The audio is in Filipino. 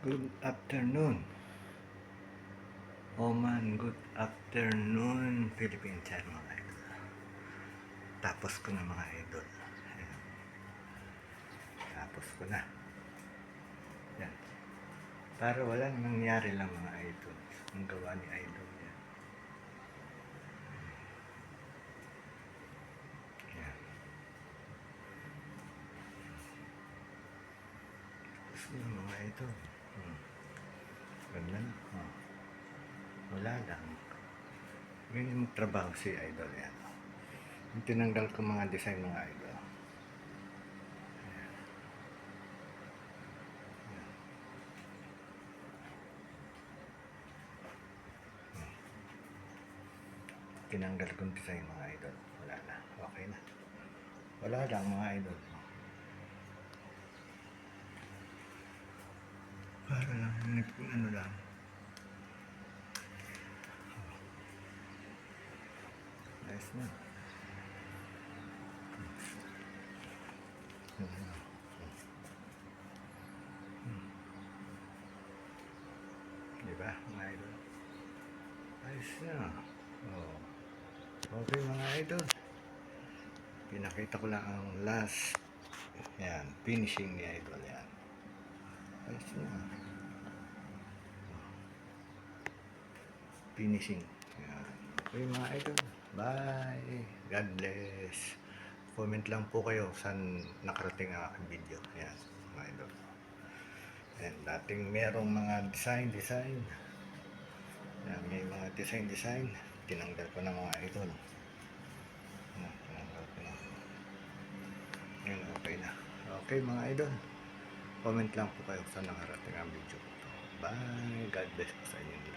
Good afternoon. Oman, good afternoon, Philippine Chat mga idol. Tapos ko na mga idol. Ayan. Tapos ko na. Yan. Para walang nangyari lang mga idol. Ang gawa ni idol yan. Yan. Tapos na mga idol. Ganda na. Wala lang. Ngayon magtrabaho si idol yan. Yung tinanggal ko mga design mga idol. Tinanggal kong design mga idol. Wala na. Okay na. Wala lang mga idol. Para lang ano lang. Ayos na. Diba mga idol? Ayos na. Oh. Okay mga idol. Pinakita ko lang ang last. Yan. Finishing ni idol yan. Ayos na. Finishing. Yan. Okay mga idol. Bye. God bless. Comment lang po kayo saan nakarating ang aking video. Yan mga idol. Yan. Dating merong mga design. Yan. May mga design. Tinanggal ko na mga idol. Yan. Tinanggal ko na. Yan. Okay na. Okay mga idol. Comment lang po kayo saan nakarating ang video ko. Bye. God bless po sa inyo.